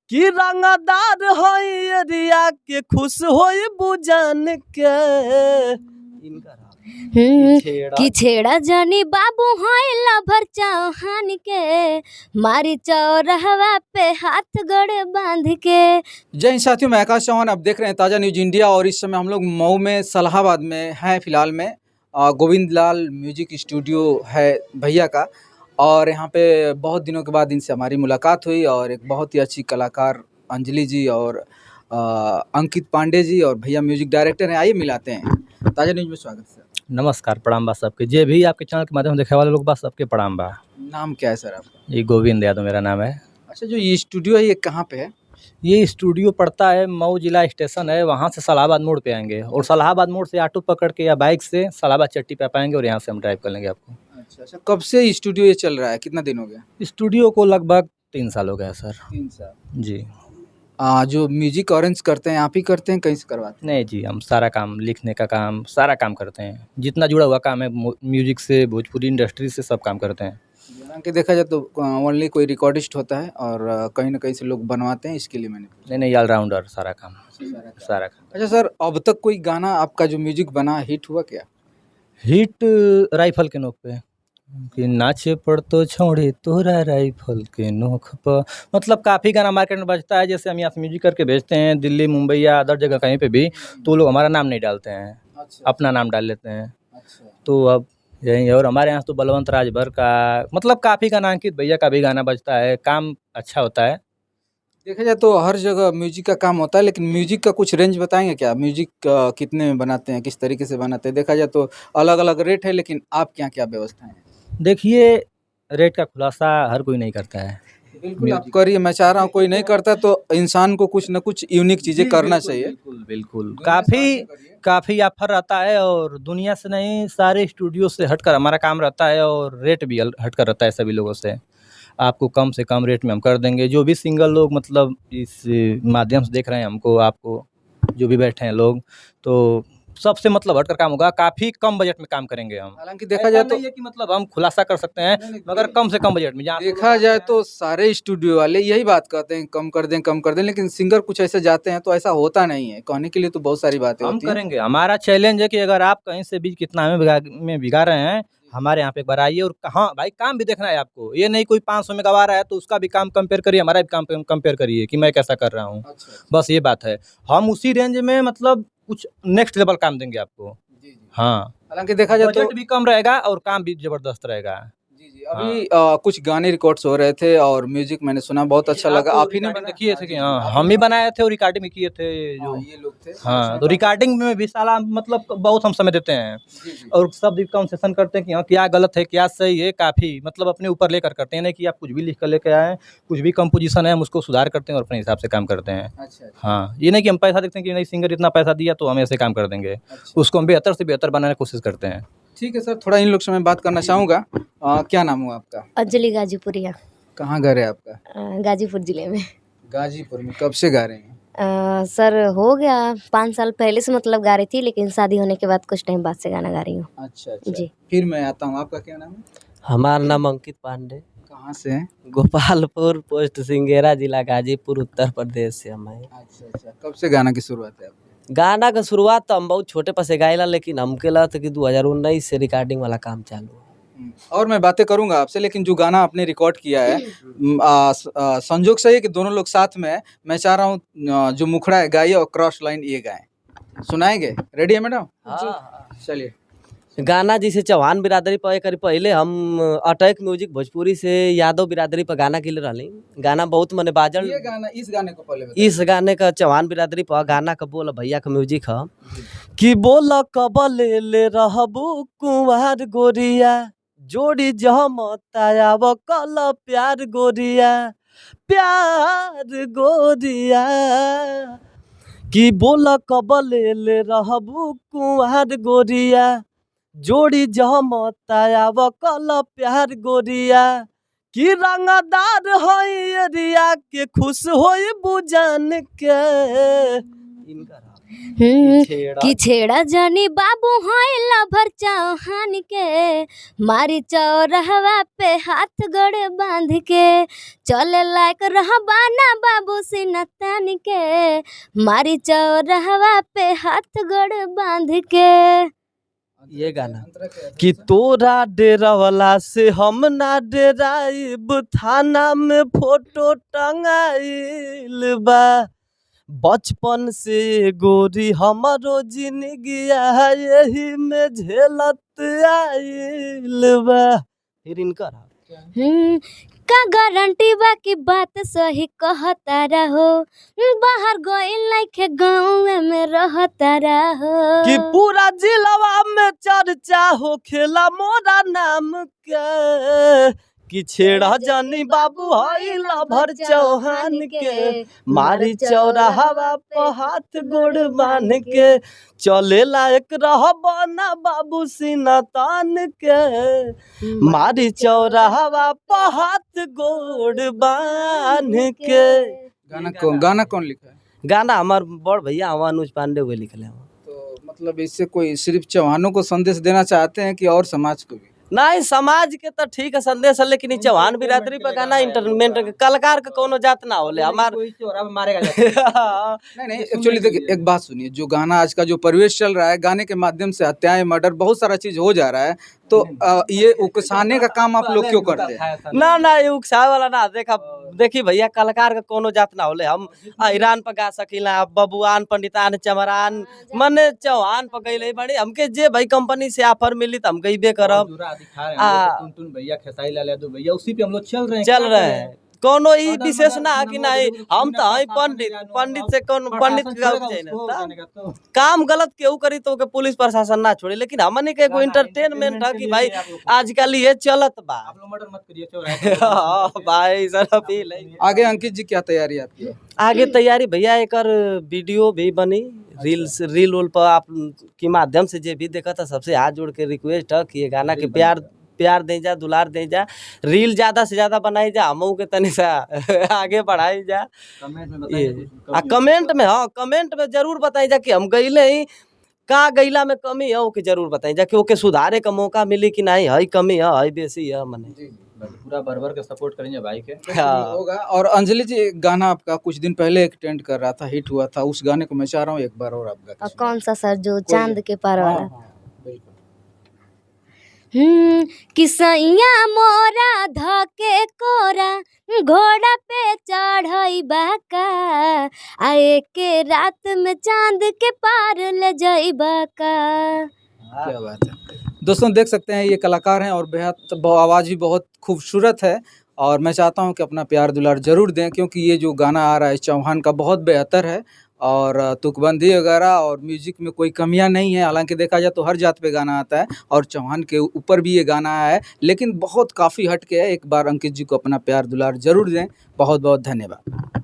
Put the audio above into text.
कि रंगदार होई एरिया के खुश होई बुझान के। इनका कि छेड़ा जानी बाबू हाय लभर चौहान के, मारी चौराहा पे हाथ गड़े बांध के। जय हिंद साथियों, मैं आकाश चौहान। आप देख रहे हैं ताज़ा न्यूज इंडिया और इस समय हम लोग मऊ में सलाहाबाद में हैं फिलहाल में। गोविंद लाल म्यूजिक स्टूडियो है भैया का, और यहाँ पे बहुत दिनों के बाद इनसे हमारी मुलाकात हुई और एक बहुत ही अच्छी कलाकार अंजलि जी और अंकित पांडे जी और भैया म्यूजिक डायरेक्टर हैं। आइए मिलाते हैं। ताज़ा न्यूज में स्वागत सर। नमस्कार, प्रणाम बा सबके। जे भी आपके चैनल के माध्यम से देखे वाले लोग बा सबके प्रणाम बा। नाम क्या है सर आपका? ये गोविंद यादव मेरा नाम है। अच्छा, जो ये स्टूडियो है ये कहाँ पे है? ये स्टूडियो पड़ता है मऊ जिला स्टेशन है, वहाँ से सलाहाबाद मोड़ पे आएंगे और सलाहाबाद मोड़ से ऑटो पकड़ के या बाइक से सलाहाबाद चट्टी पे पाएंगे और यहाँ से हम ड्राइव कर लेंगे आपको। अच्छा, कब से स्टूडियो ये चल रहा है? कितना दिन हो गया? स्टूडियो को लगभग 3 साल हो गया सर। 3 साल जी। जो म्यूजिक अरेंज करते हैं आप ही करते हैं, कहीं से करवाते हैं? नहीं जी, हम सारा काम, लिखने का काम, सारा काम करते हैं। जितना जुड़ा हुआ काम है म्यूजिक से, भोजपुरी इंडस्ट्री से सब काम करते हैं। हालांकि देखा जाए तो ओनली कोई रिकॉर्डिस्ट होता है और कहीं ना कहीं से लोग बनवाते हैं, इसके लिए मैंने नहीं, ऑलराउंडर सारा काम। सारा काम। अच्छा सर, अब तक कोई गाना आपका जो म्यूजिक बना हिट हुआ क्या? हिट राइफल के नोक पे कि नाचे पड़ तो छोड़े तोरा राइफल के नोक पर, मतलब काफ़ी गाना मार्केट में बजता है। जैसे हम यहाँ से म्यूजिक करके भेजते हैं दिल्ली, मुंबई या अदर जगह कहीं पे भी, तो लोग हमारा नाम नहीं डालते हैं। अच्छा, अपना नाम डाल लेते हैं। अच्छा। तो अब यही, और हमारे यहाँ तो बलवंत राजभर का, मतलब काफ़ी गाना, अंकित भैया का भी गाना बजता है। काम अच्छा होता है। देखा जाए तो हर जगह म्यूजिक का काम होता है, लेकिन म्यूजिक का कुछ रेंज बताएंगे क्या? म्यूजिक कितने में बनाते हैं, किस तरीके से बनाते हैं? देखा जाए तो अलग अलग रेट है, लेकिन आप क्या क्या व्यवस्थाएं हैं? देखिए, रेट का खुलासा हर कोई नहीं करता है। बिल्कुल आप करिए, मैं चाह रहा हूँ कोई नहीं करता तो इंसान को कुछ न कुछ यूनिक चीज़ें करना चाहिए। बिल्कुल काफ़ी ऑफर रहता है और दुनिया से नहीं, सारे स्टूडियो से हटकर हमारा काम रहता है और रेट भी हटकर रहता है सभी लोगों से। आपको कम से कम रेट में हम कर देंगे। जो भी सिंगल लोग मतलब इस माध्यम से देख रहे हैं हमको, आपको जो भी बैठे हैं लोग, तो सबसे मतलब हटकर काम होगा। काफ़ी कम बजट में काम करेंगे हम। हालांकि देखा जाए तो नहीं है कि मतलब हम खुलासा कर सकते हैं, मगर कम से कम बजट में। जहाँ देखा जाए तो सारे स्टूडियो वाले यही बात कहते हैं, कम कर दें कम कर दें, लेकिन सिंगर कुछ ऐसे जाते हैं तो ऐसा होता नहीं है। कहने के लिए तो बहुत सारी बातें हम होती हैं। करेंगे। हमारा चैलेंज है कि अगर आप कहीं से भी कितना में बिगा रहे हैं, हमारे यहाँ पे एक बार आइए और हाँ भाई, काम भी देखना है आपको। ये नहीं कोई 500 में गवा रहा है तो उसका भी काम कंपेयर करिए, हमारा भी काम कंपेयर करिए कि मैं कैसा कर रहा हूँ। अच्छा, बस ये बात है। हम उसी रेंज में मतलब कुछ नेक्स्ट लेवल काम देंगे आपको। जी जी। हाँ, हालांकि देखा जाए तो बजट भी कम रहेगा और काम भी जबरदस्त रहेगा। जी जी, अभी कुछ गाने रिकॉर्ड्स हो रहे थे और म्यूजिक मैंने सुना, बहुत अच्छा लगा। आप ही ने किए थे कि हाँ, हम ही बनाए थे और रिकॉर्डिंग भी किए थे जो ये लोग थे। हाँ, तो रिकॉर्डिंग में भी साला मतलब बहुत हम समय देते हैं जी जी। और सब कंसेशन करते हैं कि हाँ क्या गलत है क्या सही है। काफ़ी मतलब अपने ऊपर लेकर करते हैं, नहीं कि आप कुछ भी लिख कर लेके आए, कुछ भी कंपोजिशन है हम उसको सुधार करते हैं और अपने हिसाब से काम करते हैं। अच्छा, हाँ, ये नहीं कि हम पैसा देखते हैं कि नहीं सिंगर इतना पैसा दिया तो हम ऐसे काम कर देंगे। अच्छा। उसको हम बेहतर से बेहतर बनाने की कोशिश करते हैं। ठीक है सर, थोड़ा इन लोग से मैं बात करना चाहूँगा। क्या नाम हुआ आपका? अंजलि गाजीपुरिया, कहाँ घर है आपका? गाजीपुर जिले में। गाजीपुर में। कब से गा रहे हैं? सर हो गया 5 साल पहले से मतलब गा रही थी, लेकिन शादी होने के बाद कुछ टाइम बाद से गाना गा रही हूँ। अच्छा अच्छा। जी। फिर मैं आता हूँ। आपका क्या नाम है? हमारा नाम अंकित पांडे, कहाँ से हैं? गोपालपुर पोस्ट सिंगेरा जिला गाजीपुर उत्तर प्रदेश से हम हैं। अच्छा अच्छा। कब से गाना की शुरुआत है आपकी? गाना का शुरुआत तो हम बहुत छोटे पर से गाइला, लेकिन हमके लगा कि 2019 से रिकॉर्डिंग वाला काम चालू है। और मैं बातें करूंगा आपसे, लेकिन जो गाना आपने रिकॉर्ड किया है संजोग सही है कि दोनों लोग साथ में हैं। मैं चाह रहा हूँ जो मुखड़ा है गाइए और क्रॉस लाइन ये गाएं। सुनाएंगे? रेडी है मैडम? चलिए। गाना जिसे चौहान बिरादरी पर करी पहले हम अटैक म्यूजिक भोजपुरी से यादव बिरादरी पर गाना के लिए रहली। गाना बहुत मने बाजल। ये गाना, इस गाने को पहले बताइए। इस गाने का चौहान बिरादरी पर गाना का बोल भैया का म्यूजिक है कि बोल कब ले रहबू कुंवार गोरिया, जोड़ी जमतायाव कल प्यार गोरिया, प्यार गोरिया। कि बोल कब ले रहबू कुंवार गोरिया, जोड़ी जमतायाव कल प्यार गोरिया। कि रंगदार होई एरिया के खुश होई बुझान के। कि छेड़ा जानी बाबू हाय लभर चौहान के, मारी चौराहवा पे हाथ गड़े बांध के, चले लायक रहबाना बाबू सीना तान के, मारी चौराहवा पे हाथ गड़े बांध के। ये गाना कि तोरा डेरावला से हम ना डेराइब, थाना में फोटो टंगाइल बा, बचपन से गोरी हमारो जिंदगिया यही में झेलत आइल बा। फिर इनकर का गारंटी बा की बात सही कहता रहो, बाहर गइल नइखे गाँव में रहता रहो, कि पूरा जिलवा में चर्चा हो खेला मोरा नाम के, कि छेड़ा जानी बाबू हाय लभर चौहान के, मारी चौराहवा पे हाथ गोड़ बांध के, चले लायक रहबाना बाबू सीना तान के, मारी चौराहवा पे हाथ गोड़ बांध के। गाना कौन लिखा है? गाना हमार बड़ भैया अनुज पांडे हुए लिखले। तो मतलब इससे कोई सिर्फ चौहानों को संदेश देना चाहते हैं कि और समाज को भी? नहीं, समाज के तो ठीक है संदेश है, लेकिन चौहान बिरादरी पर गाना इंटरटेनमेंट कलाकार के कोनो जात ना होले हमार मारेगा। नहीं एक्चुअली देखिए एक बात सुनिए, जो गाना आज का जो परिवेश चल रहा है, गाने के माध्यम से हत्याएं, मर्डर, बहुत सारा चीज हो जा रहा है, तो ये उकसाने का काम आप लोग क्यों करते हैं? ना ये उकसावे वाला ना। देखी भैया कलाकार के कोनो जात ना होले, हम ईरान पर गा सकीला, बबुआन, पंडितान, चमरान, मने चौहान पर गईले बड़ी, हमके जे भाई कंपनी से ऑफर मिली तो हम गईबे करब। भैया खेसारी लाल यादव भैया उसी पे हम लोग चल रहे हैं। कोनो ई विशेष ना कि नहीं हम तो हई पंडित से कौन पंडित काम गलत केहू करी तो के पुलिस प्रशासन ना छोड़ी, लेकिन हमने के एगो इंटरटेनमेंट है कि भाई आजकल ये चलत बा। आप लोग मर्डर मत करिए भाई सर अपील है। आगे अंकित जी क्या तैयारी आपकी? आगे तैयारी भैया एकर वीडियो भी बनी, रील पर आप के माध्यम से जे भी देखा था सबसे हाथ जोड़ के रिक्वेस्ट है कि ये गाना के प्यार दे जा, दुलार दे जा, रील ज्यादा से ज्यादा बनाई जा, हमहू के तनी सा आगे बढ़ाई जा। कमेंट में हाँ कमेंट में जरूर बताई जा कि हम गईले ही का गईला में कमी है ओके जरूर बताई जा कि ओके सुधारे का मौका मिली कि नहीं, हई कमी है हई बेसी है, मने पूरा भर के सपोर्ट करेंगे भाई के। होगा। और अंजलि जी गाना आपका कुछ दिन पहले एक ट्रेंड कर रहा था, हिट हुआ था, उस गाने को मैं चाह रहा हूँ एक बार और आप गा के। कौन सा सर? जो चांद के पार वाला। बिल्कुल। किसैया मोरा धके कोरा, घोड़ा पे चढ़ई बाका, आए के रात में चांद के पार ले जाइबा का। क्या बात है। दोस्तों देख सकते हैं ये कलाकार हैं और बेहद आवाज़ भी बहुत खूबसूरत है, और मैं चाहता हूं कि अपना प्यार दुलार ज़रूर दें, क्योंकि ये जो गाना आ रहा है चौहान का बहुत बेहतर है, और तुकबंदी वगैरह और म्यूजिक में कोई कमियां नहीं है। हालांकि देखा जाए तो हर जात पे गाना आता है और चौहान के ऊपर भी ये गाना आया है, लेकिन बहुत काफ़ी हट के है। एक बार अंकित जी को अपना प्यार दुलार ज़रूर दें। बहुत बहुत धन्यवाद।